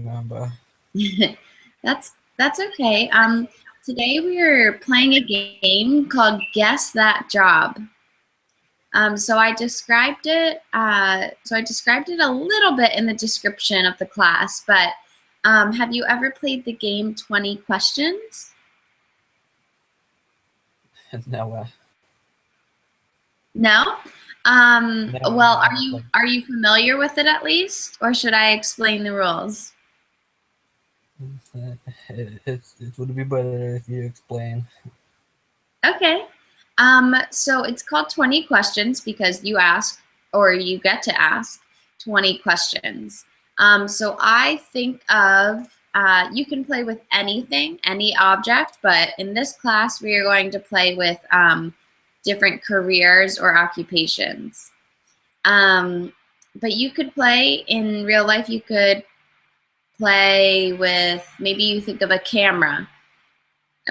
remember. That's okay. Today we are playing a game called Guess That Job. So I described it. A little bit in the description of the class. But have you ever played the game 20 Questions? Never. No. Never, Well, never played. are you familiar with it at least, or should I explain the rules? It would be better if you explain. Okay. So it's called 20 questions because you ask, or you get to ask 20 questions. So I think of, you can play with anything, any object, but in this class we are going to play with different careers or occupations. But you could play in real life, you could play with, maybe you think of a camera,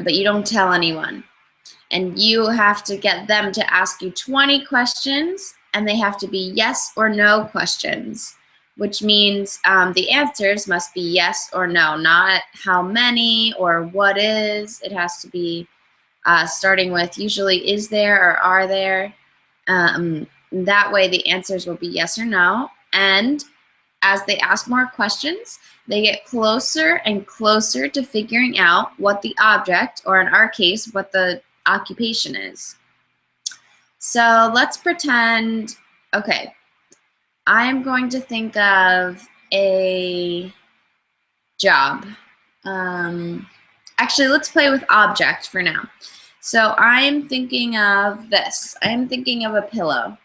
but you don't tell anyone. And you have to get them to ask you 20 questions, and they have to be yes or no questions, which means the answers must be yes or no, not how many or what is. It has to be starting with usually is there or are there. That way the answers will be yes or no. And as they ask more questions, they get closer and closer to figuring out what the object, or in our case, what the occupation is. So let's pretend, okay, I'm going to think of a job. Actually, let's play with object for now. So I'm thinking of this. I'm thinking of a pillow.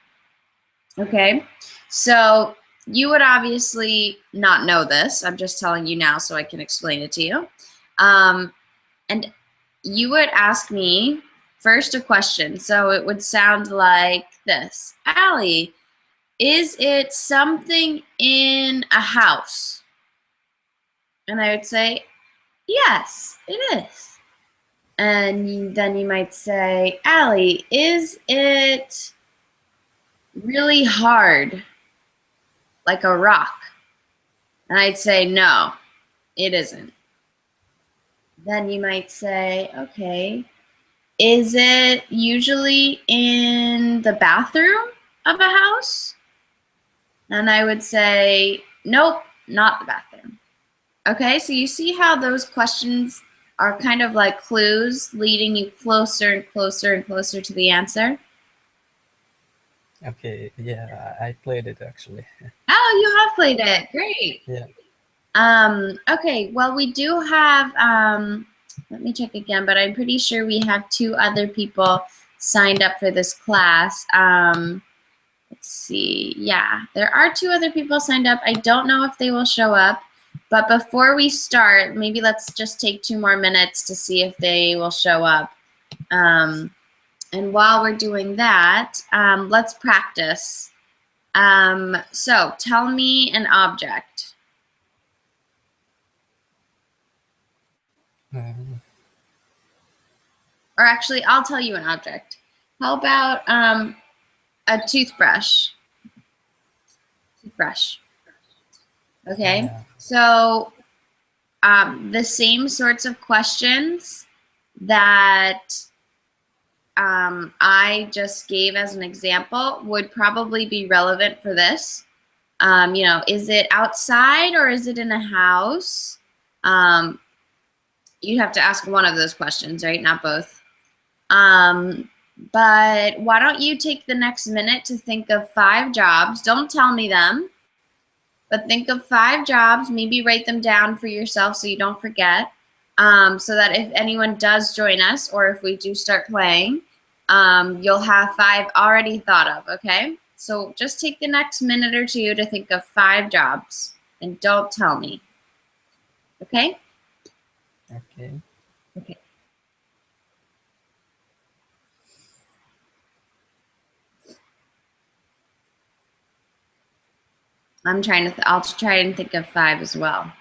Okay, so you would obviously not know this. I'm just telling you now so I can explain it to you. And you would ask me first a question. So it would sound like this. Allie, is it something in a house? And I would say, yes, it is. And then you might say, Allie, is it really hard, like a rock? And I'd say, no, it isn't. Then you might say, okay, is it usually in the bathroom of a house? And I would say, nope, not the bathroom. Okay, so you see how those questions are kind of like clues leading you closer and closer and closer to the answer? Okay, yeah, I played it actually. Oh, you have played it. Great. Yeah. Okay, well, we do have, let me check again, but I'm pretty sure we have 2 other people signed up for this class. Let's see. Yeah, there are 2 other people signed up. I don't know if they will show up, but before we start, maybe let's just take 2 more minutes to see if they will show up. And while we're doing that, let's practice. So tell me an object. Um, Or actually, I'll tell you an object. How about a toothbrush? Toothbrush. Okay. yeah. So the same sorts of questions that I just gave as an example would probably be relevant for this. You know, is it outside or is it in a house? You have to ask one of those questions, right? Not both. But why don't you take the next minute to think of 5 jobs? Don't tell me them, but think of 5 jobs. Maybe write them down for yourself so you don't forget. So that if anyone does join us, or if we do start playing, you'll have 5 already thought of, okay? So just take the next minute or 2 to think of 5 jobs, and don't tell me, okay? Okay. Okay. I'll try and think of 5 as well.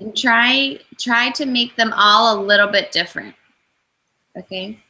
And try to make them all a little bit different, okay?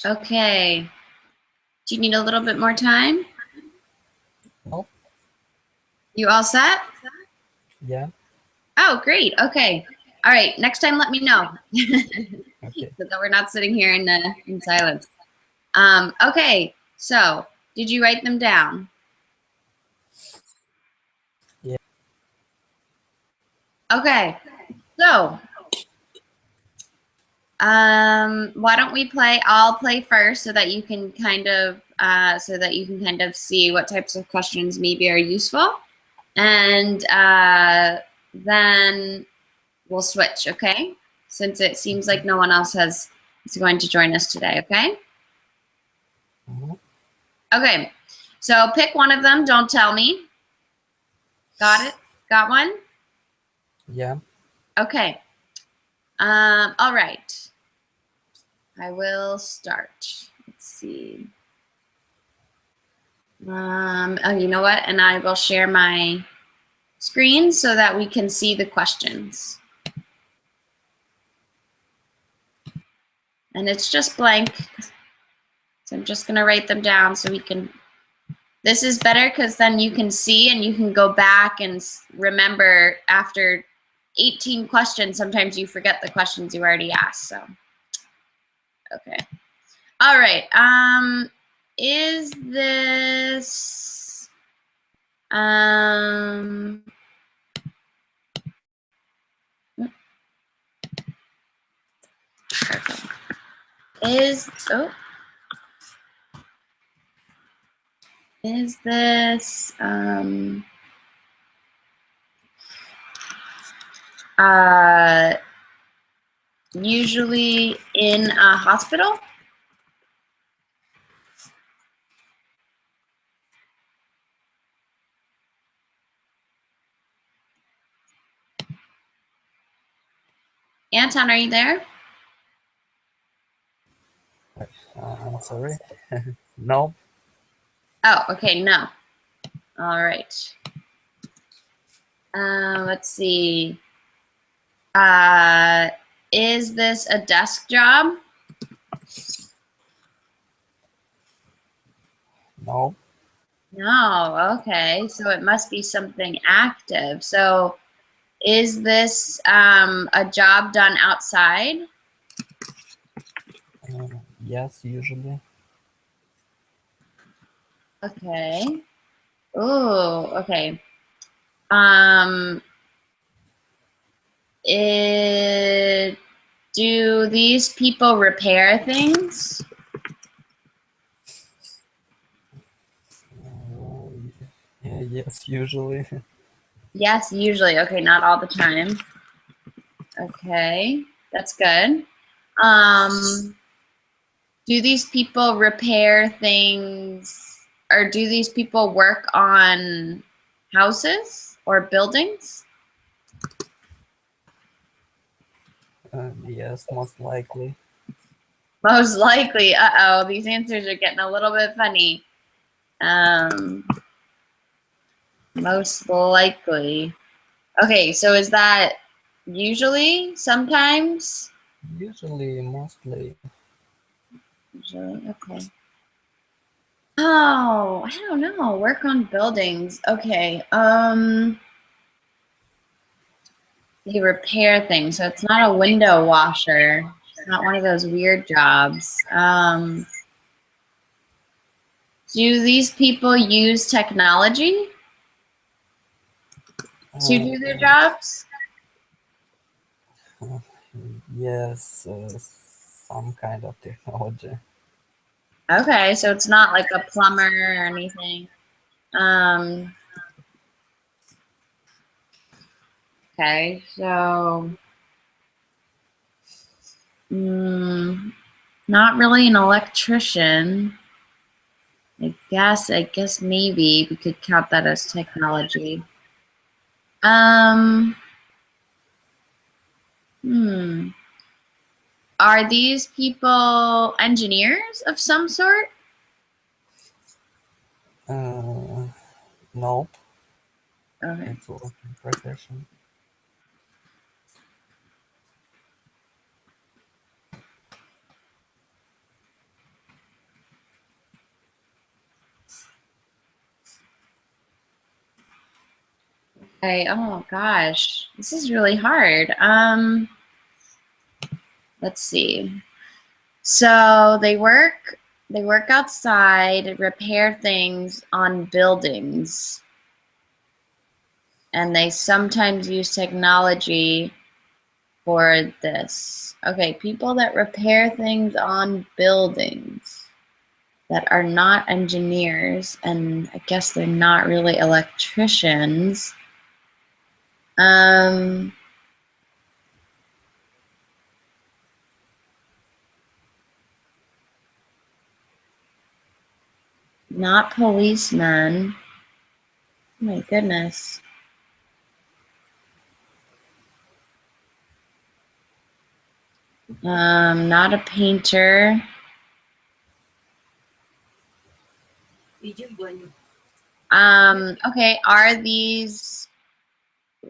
Okay. Do you need a little bit more time? No. You all set? Yeah. Oh, great. Okay. All right. Next time, let me know. Okay. So that we're not sitting here in silence. Okay. So, did you write them down? Yeah. Okay. So, why don't we play? I'll play first so that you can kind of see what types of questions maybe are useful, and then we'll switch. Okay? Since it seems like no one else is going to join us today. Okay? Mhm. Okay. So pick one of them. Don't tell me. Got it? Got one? Yeah. Okay. All right. I will start. Let's see. Oh, you know what? And I will share my screen so that we can see the questions. And it's just blank. So I'm just going to write them down so we can. This is better because then you can see and you can go back and remember after 18 questions. Sometimes you forget the questions you already asked. So, okay. All right. Is this perfect. Is this usually in a hospital? Anton, are you there? I'm sorry. No. Oh, okay, no. All right. Let's see. Is this a desk job? No. No, okay. So it must be something active. So is this a job done outside? Yes, usually. Okay. Oh, okay. Um, do these people repair things? Yes, usually. Yes, usually. Okay, not all the time. Okay, that's good. Do these people repair things, or do these people work on houses or buildings? Yes, most likely. Most likely. Uh-oh, these answers are getting a little bit funny. Um, most likely. Okay, so is that usually, sometimes? Usually, mostly. Usually, okay. Oh, I don't know. Work on buildings. Okay. They repair things, so it's not a window washer. It's not one of those weird jobs. Do these people use technology to do their Uh, jobs? yes, some kind of technology. Okay, so it's not like a plumber or anything. Um, okay, so not really an electrician. I guess maybe we could count that as technology. Um, hmm. Are these people engineers of some sort? Uh, nope. Okay. It's working profession. Okay, oh gosh, this is really hard. Let's see. So they work outside, repair things on buildings, and they sometimes use technology for this. Okay, people that repair things on buildings that are not engineers, and I guess they're not really electricians. Not policemen. Oh my goodness. Not a painter. Okay, are these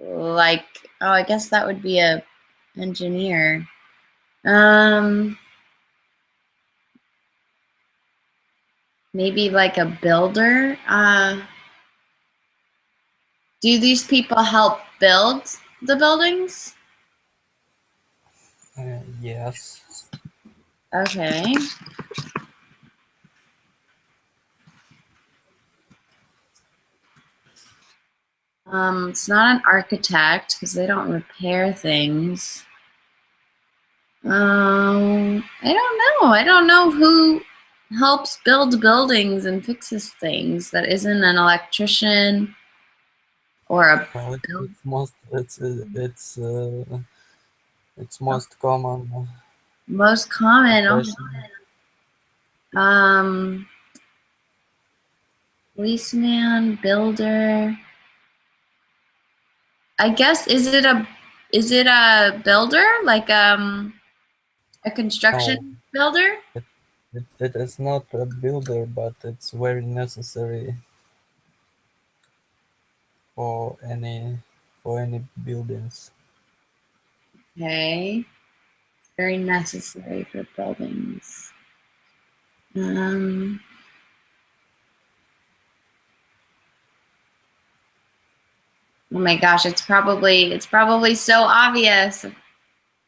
like, oh, I guess that would be a engineer. Maybe like a builder. Do these people help build the buildings? Yes. Okay. It's not an architect because they don't repair things. I don't know. I don't know who helps build buildings and fixes things that isn't an electrician or a Well, build. it's most common Most common. profession. Um, policeman, builder. I guess is it a builder like a No, construction builder? it is not a builder, but it's very necessary for any buildings. Okay, very necessary for buildings. Um, oh my gosh, it's probably so obvious.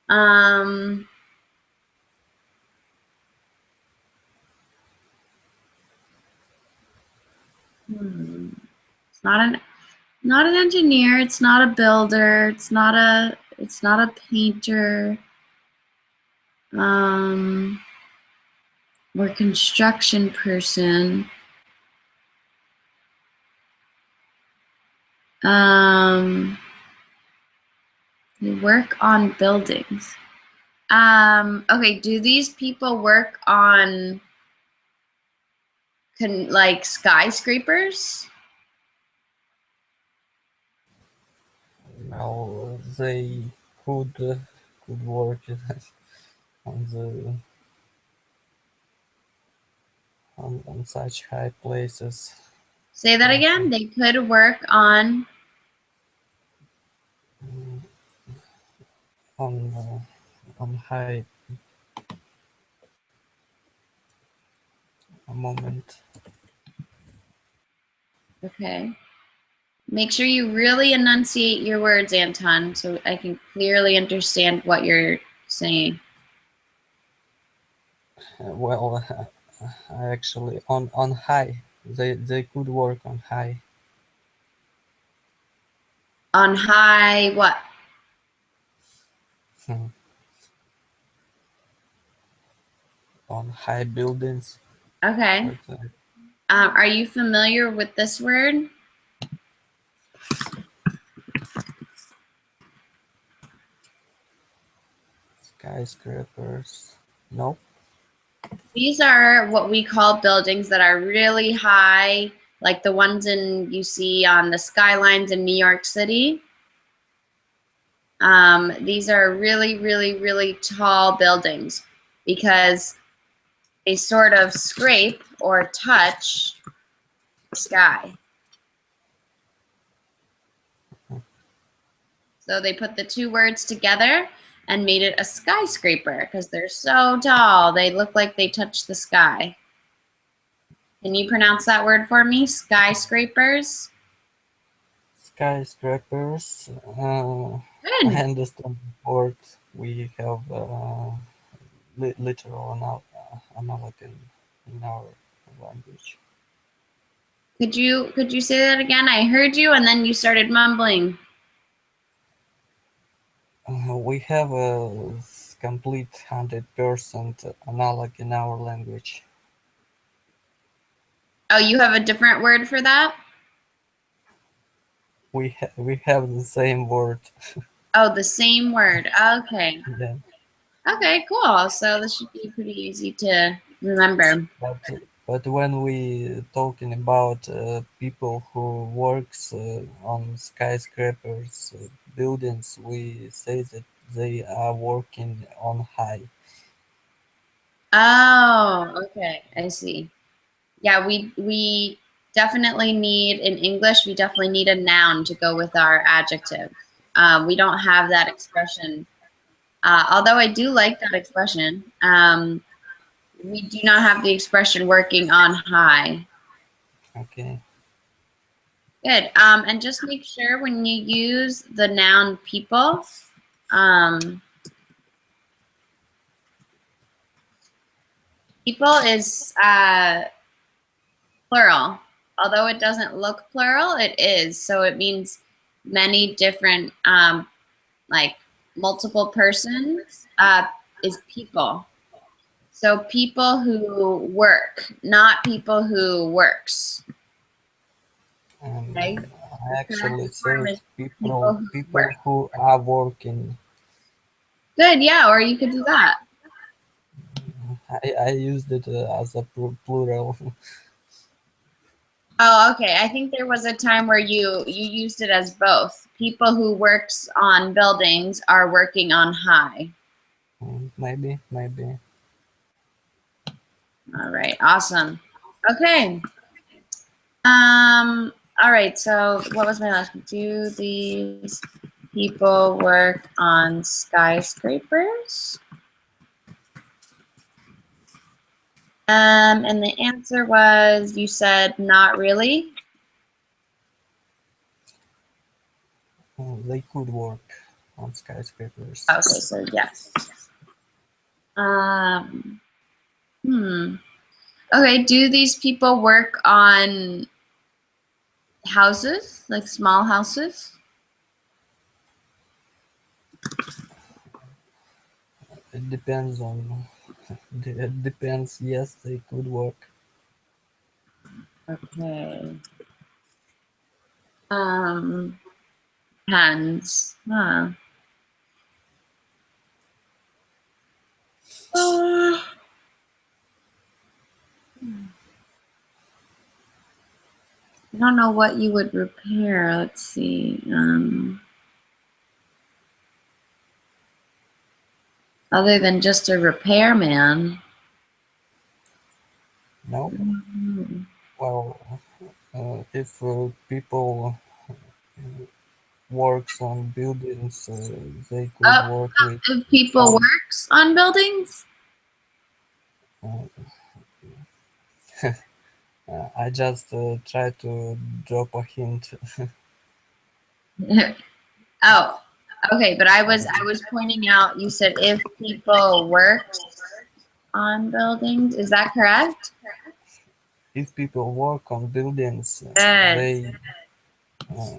Um, it's not an engineer. It's not a builder. It's not a painter. Um, or construction person. They work on buildings. Okay, do these people work on like skyscrapers? Now they could work on the on such high places. Say that again. They could work On high. A moment. Okay. Make sure you really enunciate your words, Anton, so I can clearly understand what you're saying. Well, I actually on high. They could work on high. On high what? Hmm. On high buildings, for Okay. example. Are you familiar with this word? Skyscrapers. Nope. These are what we call buildings that are really high, like the ones you see on the skylines in New York City. These are really, really, really tall buildings because they sort of scrape or touch the sky. So they put the two words together and made it a skyscraper because they're so tall. They look like they touch the sky. Can you pronounce that word for me? Skyscrapers? skyscrapers. I Good. understand the word. We have literal analogy in our language. Could you say that again? I heard you and then you started mumbling. We have a complete 100% analog in our language. Oh, you have a different word for that? We have the same word. Oh, the same word. Okay. Yeah. Okay, cool. So this should be pretty easy to remember. But but when we talking about people who works on skyscrapers buildings, we say that they are working on high. Oh, okay. I see. Yeah, we definitely need in English, we definitely need a noun to go with our adjective. We don't have that expression. Although I do like that expression, we do not have the expression working on high. Okay. Good. And just make sure when you use the noun people, people is plural. Although it doesn't look plural, it is. So it means many different, like multiple persons is people. So people who work, not people who works. Okay. The I correct actually form said is people people who people work. who are working. Good. Yeah. Or you could do that. I used it as a plural. Oh, okay. I think there was a time where you used it as both. People who works on buildings are working on high. Maybe. All right. Awesome. Okay. All right. So what was my last one? Do these people work on skyscrapers? And the answer was you said not really. They could work on skyscrapers. Okay, so yes. Um, hmm. Okay, do these people work on houses, like small houses? It depends on. It depends. Yes, they could work. Okay. Hands. Huh. Uh, I don't know what you would repair. Let's see. Other than just a repairman. No. Mhm. Well, if people works on buildings, they could Oh, work with if people all. works on buildings? Uh, I just try to drop a hint. Oh, okay, but I was pointing out you said if people works on buildings. Is that correct? If people work on buildings, Good. uh,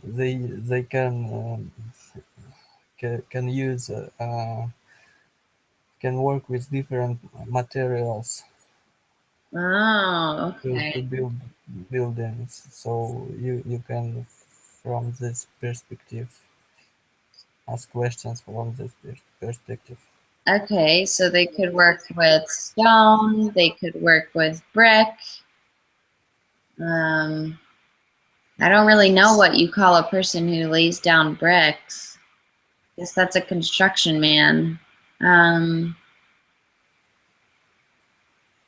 they can use can work with different materials Oh, to okay. build buildings. So you can from this perspective ask questions from this perspective. Okay, so they could work with stone, they could work with brick. Um, I don't really know what you call a person who lays down bricks. Guess that's a construction man. Um,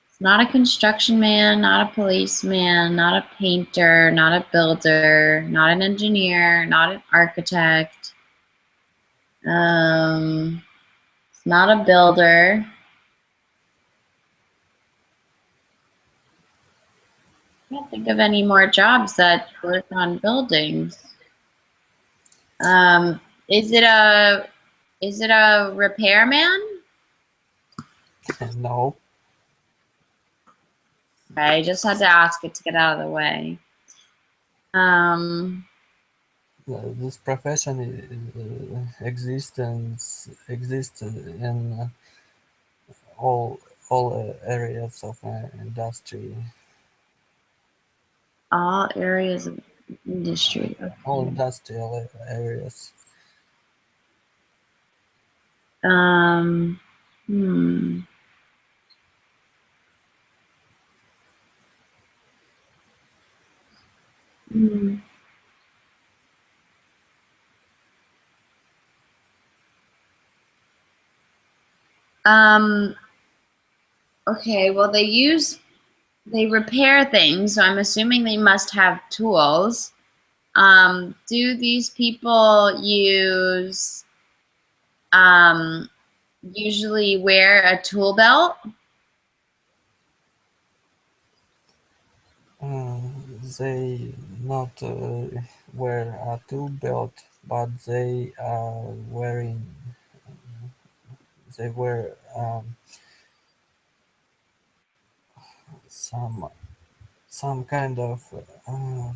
it's not a construction man, not a policeman, not a painter, not a builder, not an engineer, not an architect. It's not a builder. Can't think of any more jobs that work on buildings. Um, is it a repairman? No, I just had to ask it to get out of the way. Um, this profession exists in all areas of industry, all areas of industry. all Okay. industrial areas. Um, hmm. Hmm. Um, okay, well they repair things, so I'm assuming they must have tools. Do these people um usually wear a tool belt? Uh, they not wear a tool belt, but they wear some some kind of uh,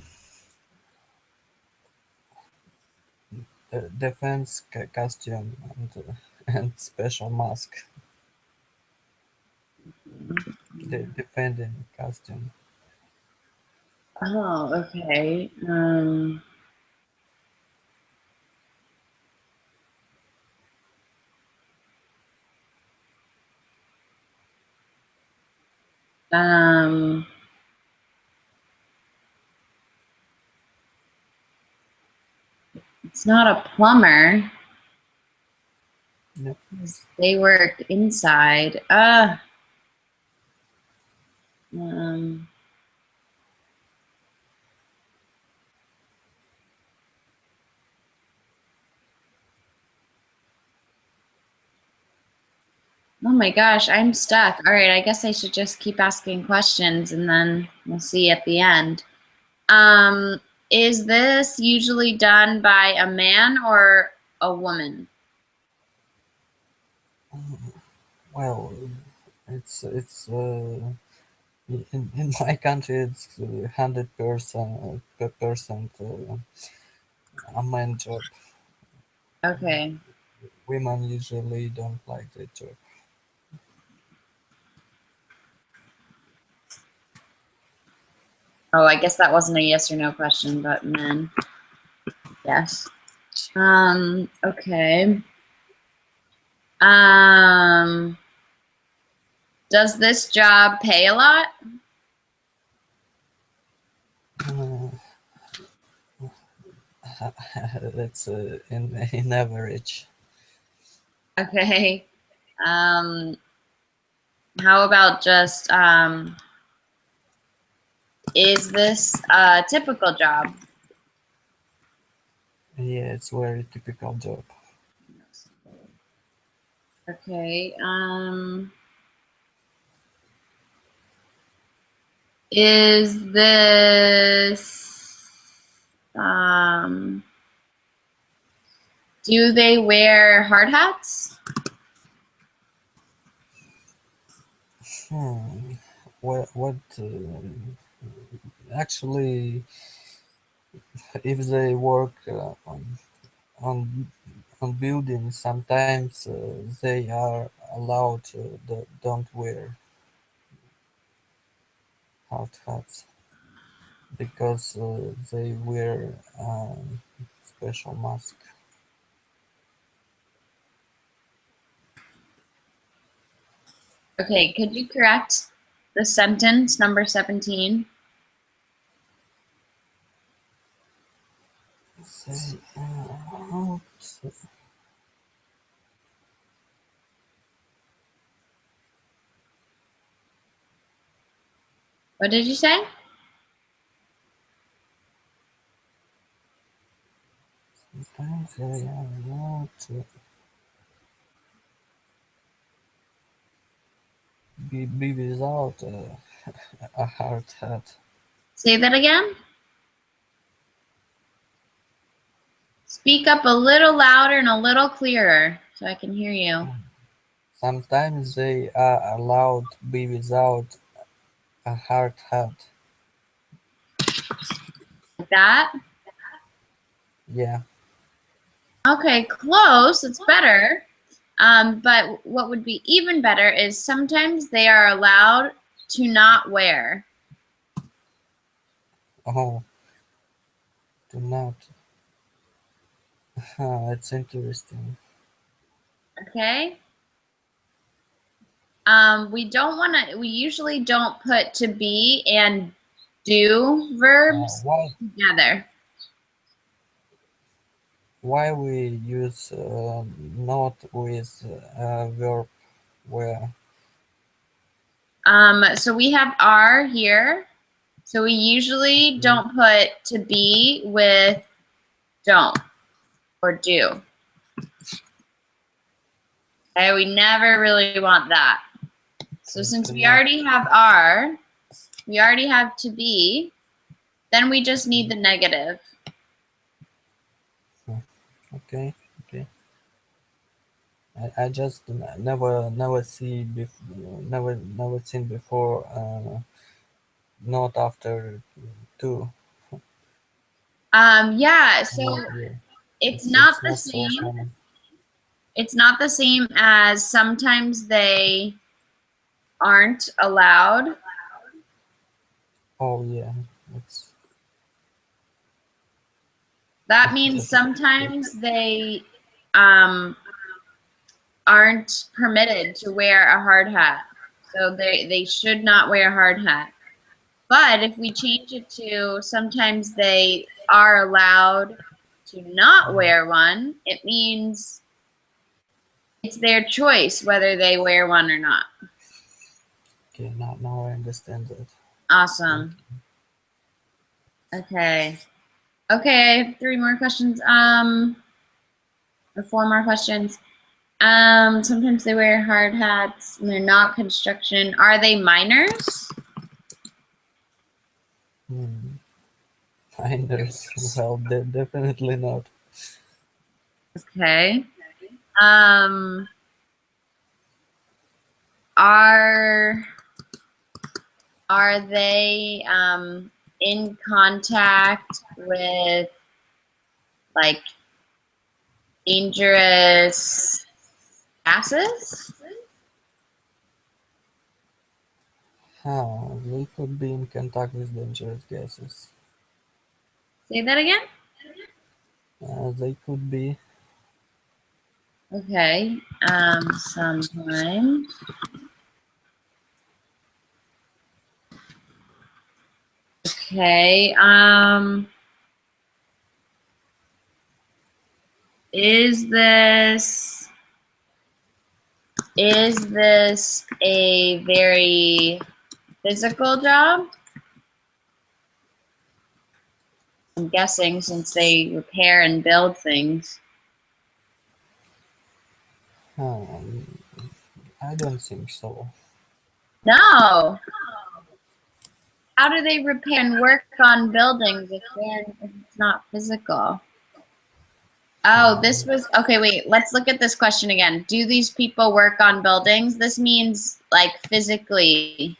defense costume and special mask, the defending costume. Oh, okay. Um, it's not a plumber. Yeah. They work inside. Um, oh my gosh, I'm stuck. All right, I guess I should just keep asking questions and then we'll see at the end. Um, is this usually done by a man or a woman? Well, it's in my country it's 100% per percent a man job. Okay. Women usually don't like the job. Oh, I guess that wasn't a yes or no question, but men, yes. Okay. Um, does this job pay a lot? Uh, it's in average. Okay. Um, how about just is this a typical job? Yeah, it's very typical job. Okay. Is this do they wear hard hats? Hmm. What actually, if they work on on buildings, sometimes they are allowed to don't wear hard hats because they wear special mask. Okay, could you correct the sentence number 17? They out. What did you say? Sometimes they are allowed to be without a hard hat. Say that again. Speak up a little louder and a little clearer so I can hear you. Sometimes they are allowed to be without a hard hat. Like that? Yeah. Okay, close. It's better. But what would be even better is sometimes they are allowed to not wear. Oh, do not. It's interesting. Okay? We usually don't put to be and do verbs Why? together. Why we use not with verb where? So we have are here. So we usually don't put to be with don't or do. Okay, we never really want that. So since we Enough. already have are, we already have to be, then we just need the negative. Okay. Okay. I just never see never seen before. Not after two. Yeah, so Not here. it's not It's the not so same. common. It's not the same as sometimes they aren't allowed. Oh yeah. It's That it's means just sometimes they um, aren't permitted to wear a hard hat. So they should not wear a hard hat. But if we change it to sometimes they are allowed to not wear one, it means it's their choice whether they wear one or not. okay. Now I understand that. Thank Awesome. Okay. Okay, I have 3 more questions. Or 4 more questions. Sometimes they wear hard hats and they're not construction. Are they minors? you. Minors. Well, definitely not. Okay. Um, are they in contact with like dangerous gases? They could be in contact with dangerous gases. Say that again. They could be. Okay. Sometimes. Okay. Is this a very physical job? I'm guessing since they repair and build things. Um, I don't think so. No. How do they repair and work on buildings if it's not physical? Oh, this Um, was okay. Wait, let's look at this question again. Do these people work on buildings? This means like physically.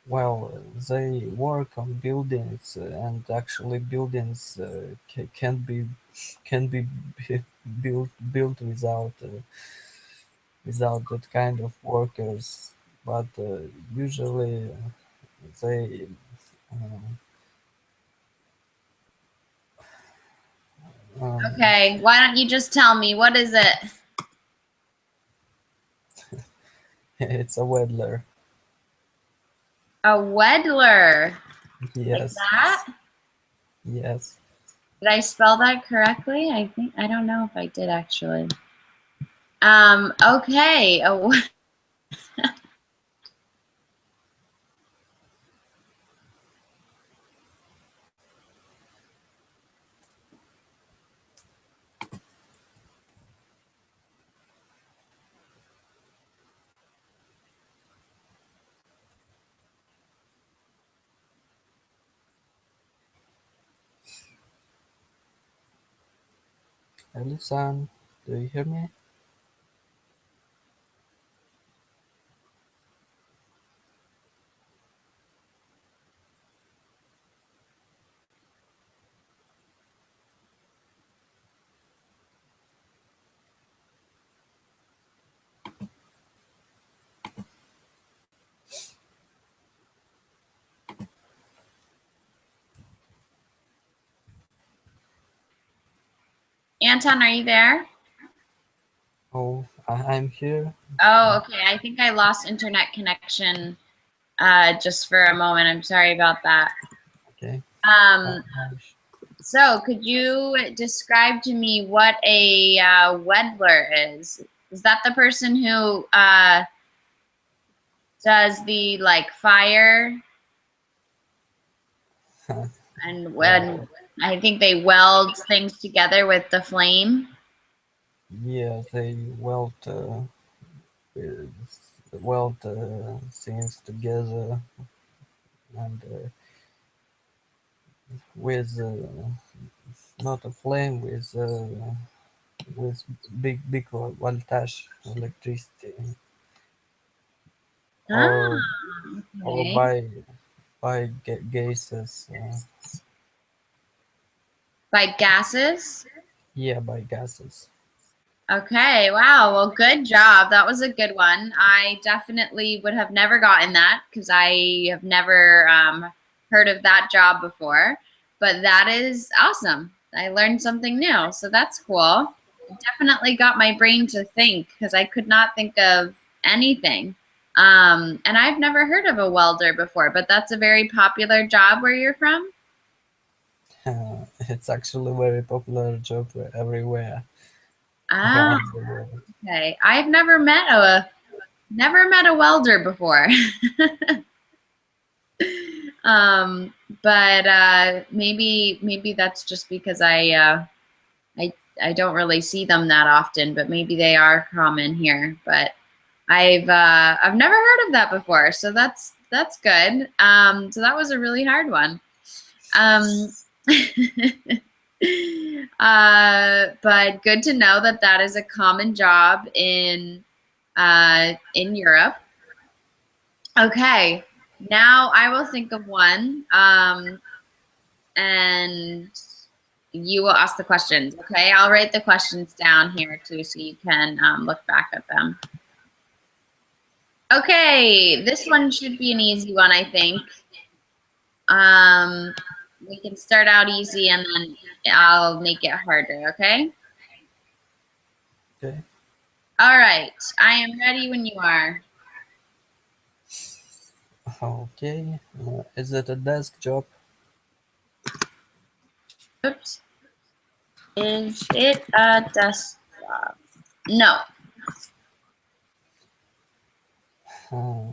well, they work on buildings, and actually, buildings can be built without that kind of workers. But usually, they uh, um, Okay, why don't you just tell me what is it? it's a weddler. A weddler. Like Yes, that? yes. Did I spell that correctly? I don't know if I did actually. Okay. Alison, do you hear me? Anton, are you there? Oh, I'm here. Oh, okay. I think I lost internet connection just for a moment. I'm sorry about that. Okay. Um, Uh, so, could you describe to me what a Weddler is? Is that the person who does the like fire and yeah, when I think they weld things together with the flame? yeah, they weld things together and with not a flame with big voltage electricity Ah, or or okay. by gases. By gases? Yeah, by gases. Okay, wow. Well, good job. That was a good one. I definitely would have never gotten that because I have never heard of that job before. But that is awesome. I learned something new. So that's cool. It definitely got my brain to think because I could not think of anything. And I've never heard of a welder before, but that's a very popular job where you're from. It's actually a very popular job everywhere Ah, around the world. okay. I've never met a welder before. um, but maybe that's just because I I don't really see them that often, but maybe they are common here. But I've never heard of that before, so that's good. So that was a really hard one. Um, but good to know that that is a common job in Europe. Okay, now I will think of one, and you will ask the questions. Okay, I'll write the questions down here too, so you can look back at them. Okay, this one should be an easy one, I think. Um, we can start out easy, and then I'll make it harder. Okay. Okay. All right, I am ready when you are. Okay. Is it a desk job? Oops. Is it a desk job? No. Uh,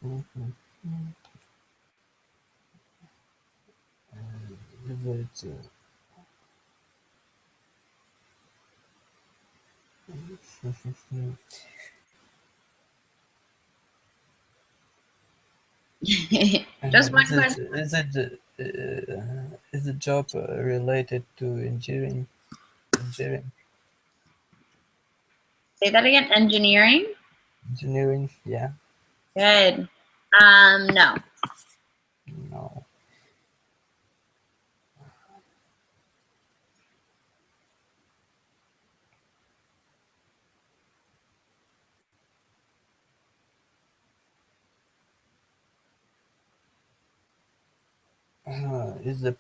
mhm. Is it Just one is it question. is the job related to engineering? Engineering, Say that again. Engineering. engineering? Yeah. Good. No. No. Is the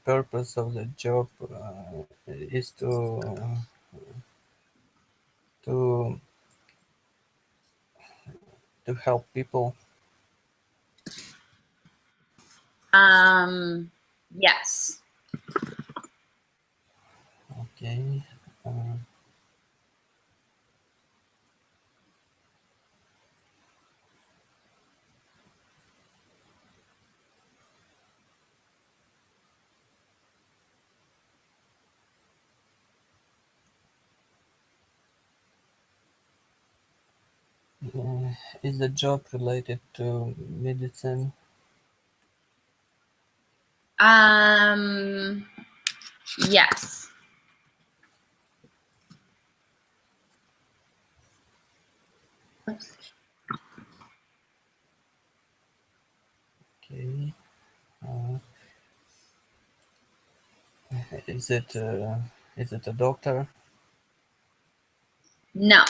purpose of the job is to to help people? Yes. Okay. Uh, Is the job related to medicine? Um, yes. Okay. Uh, is it uh, is it a doctor? No.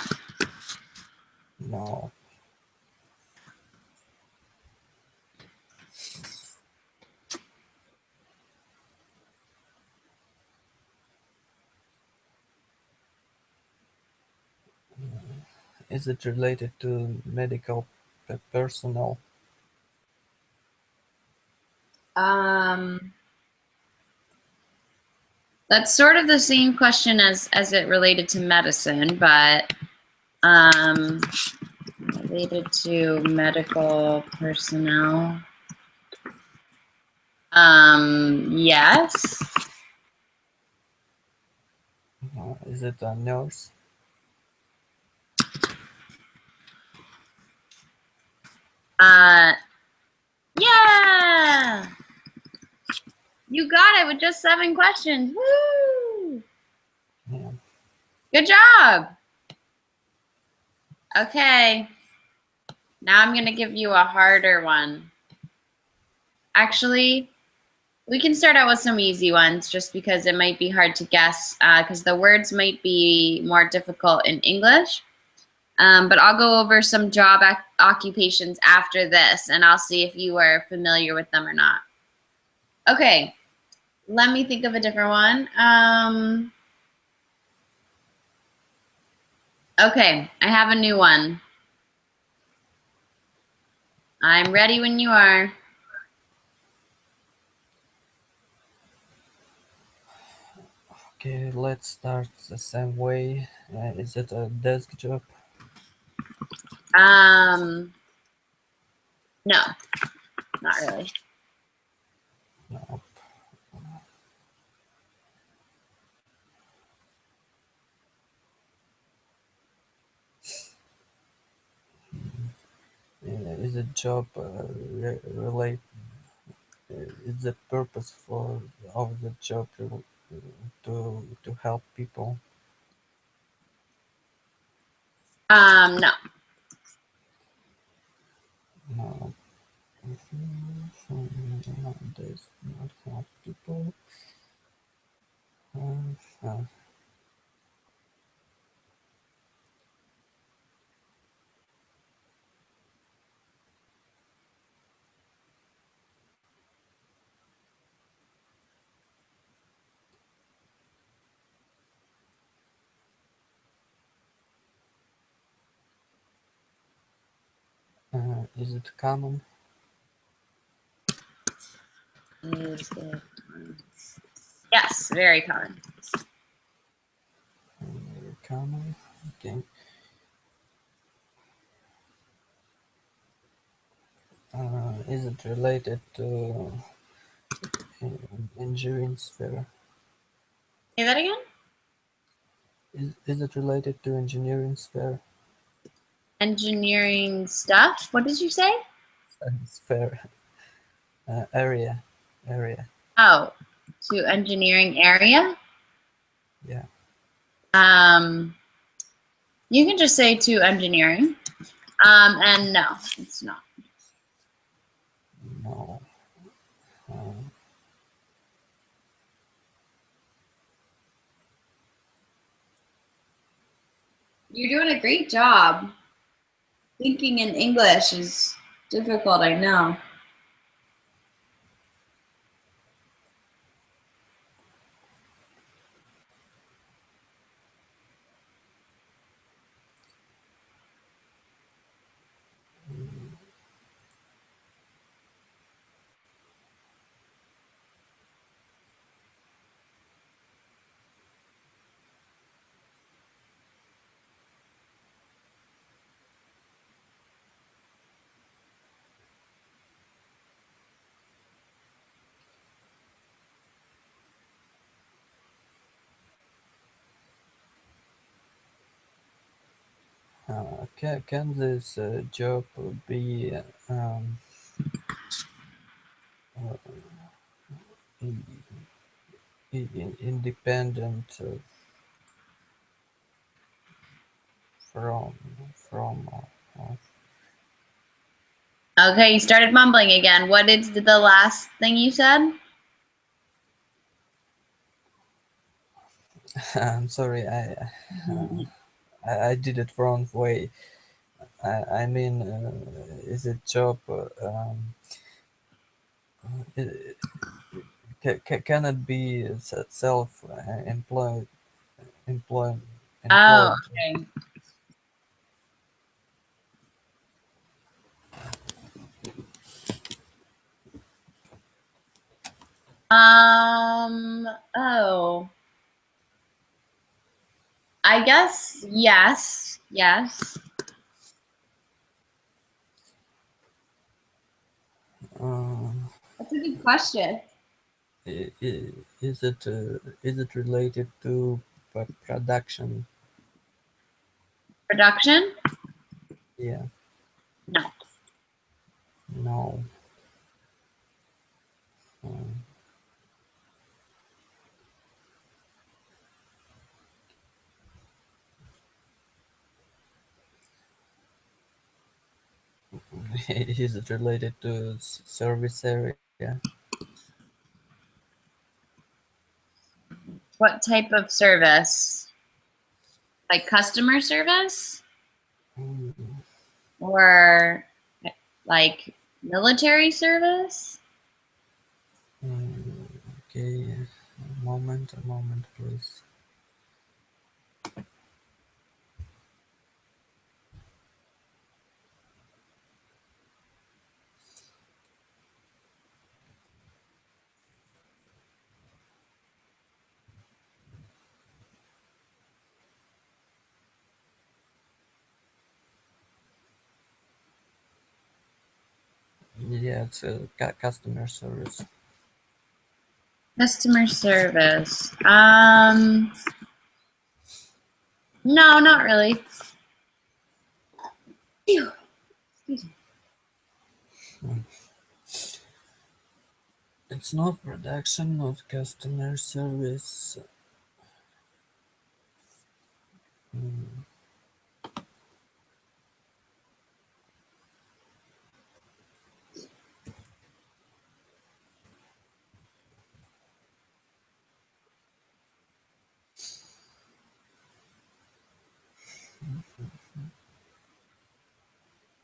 No. Is it related to medical personnel? Um, that's sort of the same question as it related to medicine, but um, related to medical personnel. Yes. Is it a nurse? Uh, yeah. You got it with just 7 questions. Woo! Yeah. Good job. Okay. Now I'm going to give you a harder one. Actually, we can start out with some easy ones just because it might be hard to guess because the words might be more difficult in English. But I'll go over some job occupations after this and I'll see if you are familiar with them or not. Okay, let me think of a different one. Okay, I have a new one. I'm ready when you are. Okay, let's start the same way. Is it a desk job? Um, no, not really. No. Is a job relate? Is the purpose for of the job to help people? No. No. Does not help people. Uh, is it common? Is it? Yes, very common. Common. Okay. Is it related to engineering sphere? Say that again? Is it related to engineering sphere? Engineering stuff. What did you say? Sphere area. Oh, to engineering area. Yeah. Um, you can just say to engineering. And no, it's not. No. Uh, You're doing a great job. Thinking in English is difficult, I know. Can this job be um, uh, independent from from Okay, you started mumbling again. What is the last thing you said? I'm sorry, I did it wrong way. I mean, is it job? It, can it be self employed Oh, employed? okay. Oh, I guess yes, yes. Uh, That's a good question. is it related to production? Production? Yeah, No. no. Um, is it related to service area? What type of service? Like customer service Mm, or like military service? okay, a moment, please. Yeah, it's a customer service. Customer service. No, not really. Phew. Excuse me. It's not production, not customer service. Mm,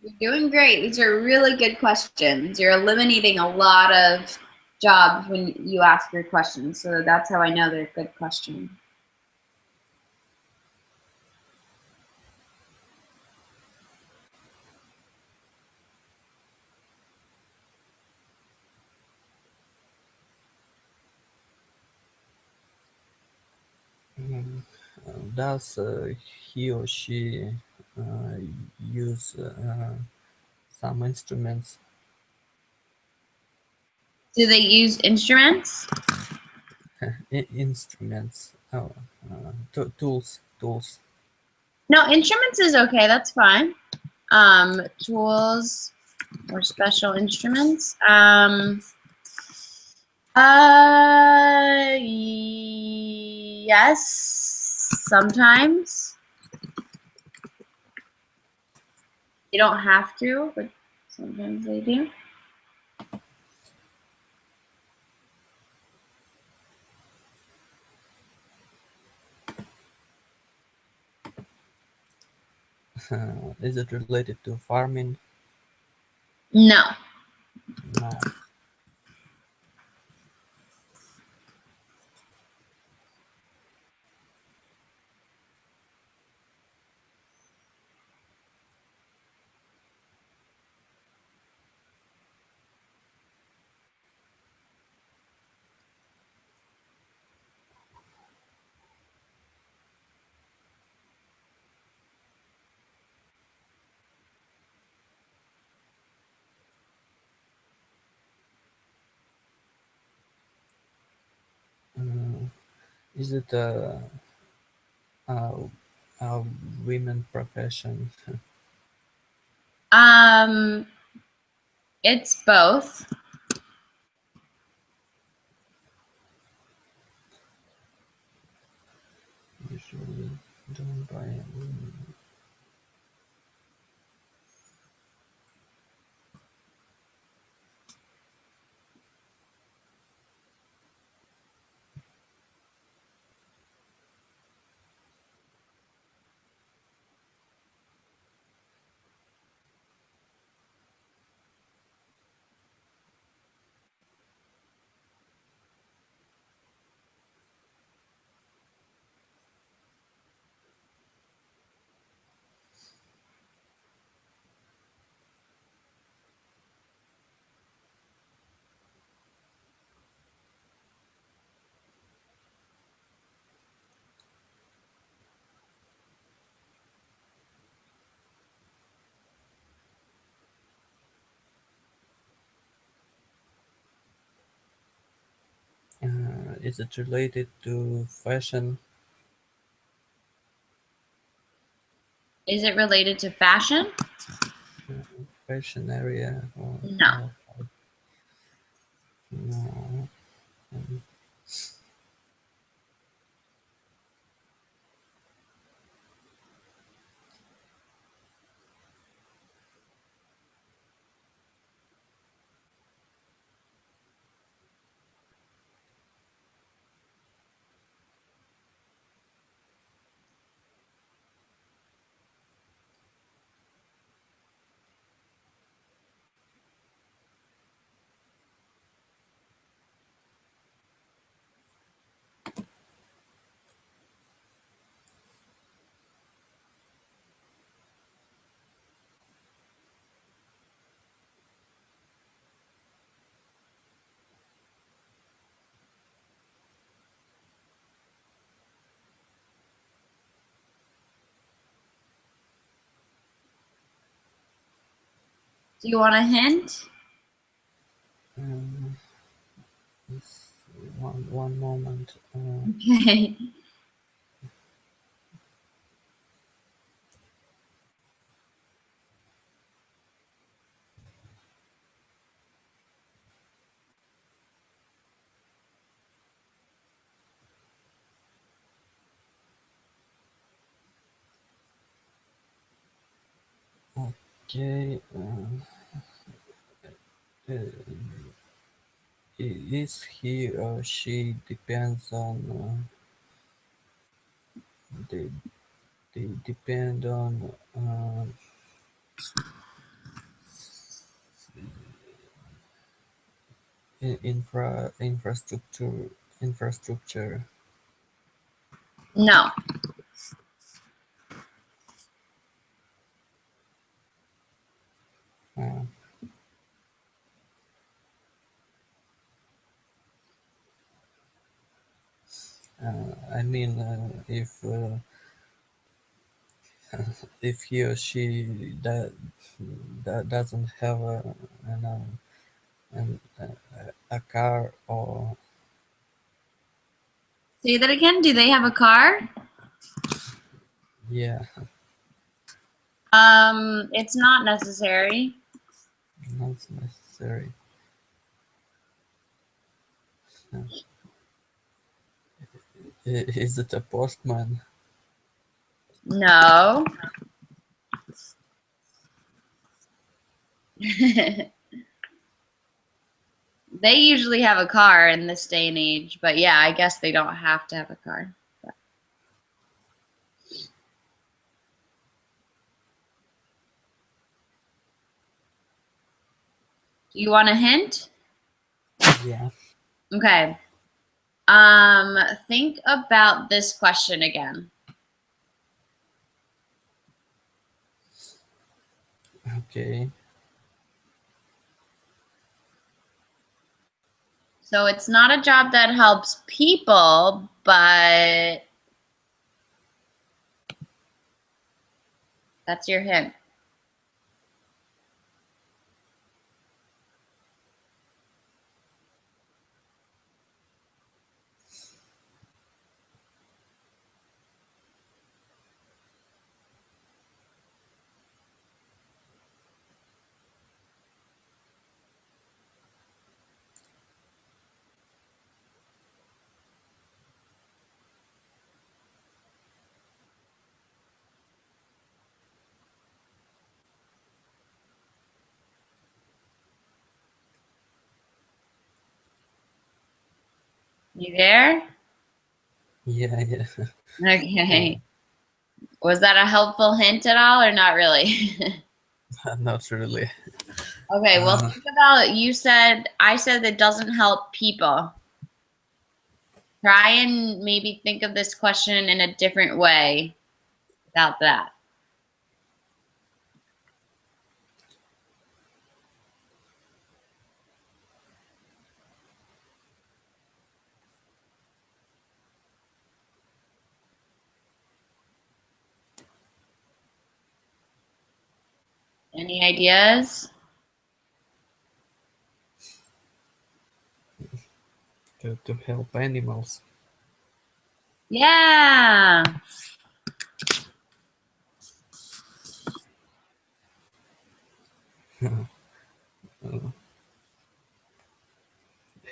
You're doing great. These are really good questions. You're eliminating a lot of jobs when you ask your questions. So that's how I know they're good questions. mm. Does he or she uh, use some instruments? Do they use instruments? Instruments, oh, tools. No, instruments is okay. That's fine. Tools or special instruments. Yes, sometimes. You don't have to, but sometimes they do. Is it related to farming? No. No. Uh, is it uh, a women profession? Um, it's both. Usually done by a woman. Is it related to fashion? Is it related to fashion? Fashion area No. no. Um, Do you want a hint? um, just one moment. Okay. Okay. Uh, is he or she depends on they they depend on infrastructure. No. Uh, I mean, if he or she that doesn't have an, an, a car or Say that again. Do they have a car? yeah, It's not necessary. not necessary. Uh, is it a postman? No. They usually have a car in this day and age, but yeah, I guess they don't have to have a car. But. Do you want a hint? Yeah. Okay. Think about this question again. Okay. So it's not a job that helps people, but that's your hint. You there? Yeah, yeah. Okay. Was that a helpful hint at all or not really? Not really. Okay, well, Uh, think about, I said it doesn't help people. Try and maybe think of this question in a different way without that. Any ideas? to help animals. Yeah.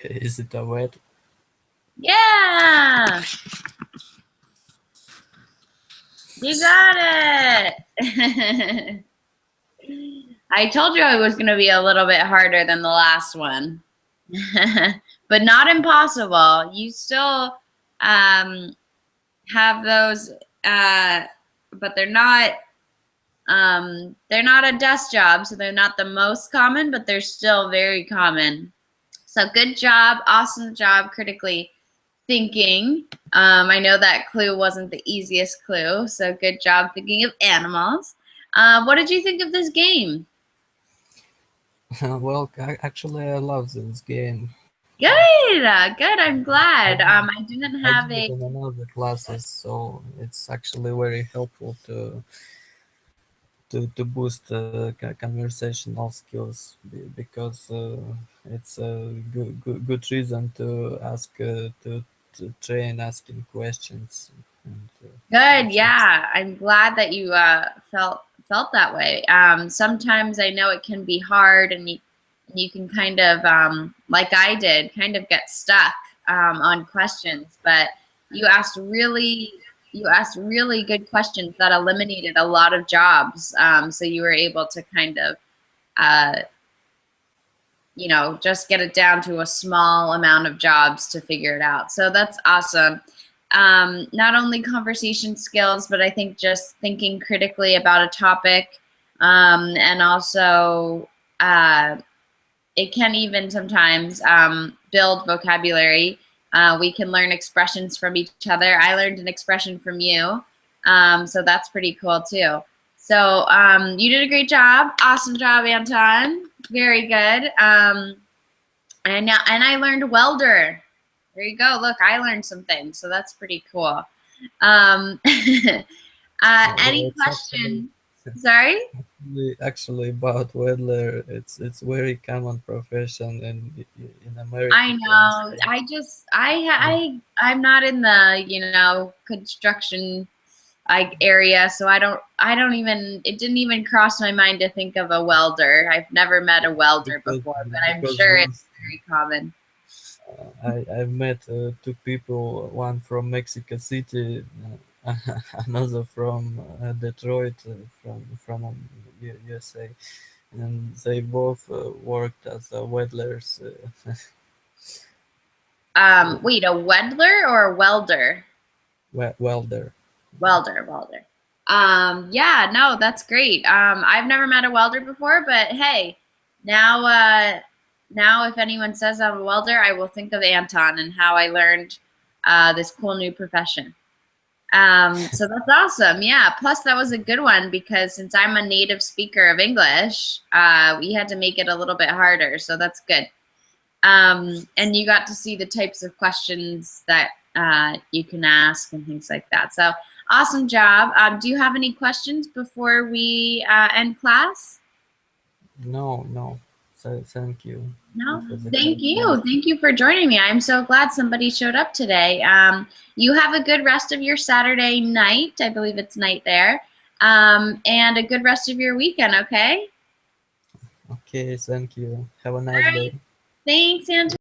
Is it a wet? Yeah. You got it. I told you it was going to be a little bit harder than the last one, but not impossible. You still um, have those, uh, but they're not a desk job, so they're not the most common, but they're still very common. So good job, awesome job, critically thinking. I know that clue wasn't the easiest clue, so good job thinking of animals. What did you think of this game? Well, actually, I love this game. Good, good. I'm I glad. did, I didn't I have did it a. in another classes, so it's actually very helpful to boost conversational skills because it's a good reason to ask to train asking questions and Good, things. yeah. I'm glad that you felt that way. Sometimes I know it can be hard, and you can kind of like I did, kind of get stuck on questions. But you asked really you asked really good questions that eliminated a lot of jobs. So you were able to kind of uh, just get it down to a small amount of jobs to figure it out. So that's awesome. Not only conversation skills, but I think just thinking critically about a topic, and also uh, it can even sometimes build vocabulary. We can learn expressions from each other. I learned an expression from you, so that's pretty cool too. So you did a great job. Awesome job, Anton. Very good. And I learned welder. There you go. Look, I learned some things, so that's pretty cool. Well, Any it's actually question? Sorry? actually about weather. It's very common profession in I American know. States. Yeah. I'm not in the, construction like area, so I don't even it didn't even cross my mind to think of a welder. I've never met a welder because before, but I'm because sure it's once very common. I met two people, one from Mexico City, another from Detroit, USA, and they both worked as welders. Wait, a wedler or a welder? Welder. Welder. Yeah, no, that's great. I've never met a welder before, but hey, now, now if anyone says I'm a welder, I will think of Anton and how I learned this cool new profession. So that's awesome. Yeah. Plus, that was a good one because since I'm a native speaker of English, we had to make it a little bit harder. So that's good. And you got to see the types of questions that you can ask and things like that. So awesome job. Do you have any questions before we end class? No, no. So thank you. No? It was a Thank great you. class. Thank you for joining me. I'm so glad somebody showed up today. You have a good rest of your Saturday night. I believe it's night there. And a good rest of your weekend, okay? Okay, thank you. Have a All nice right. day. Thanks, Anton.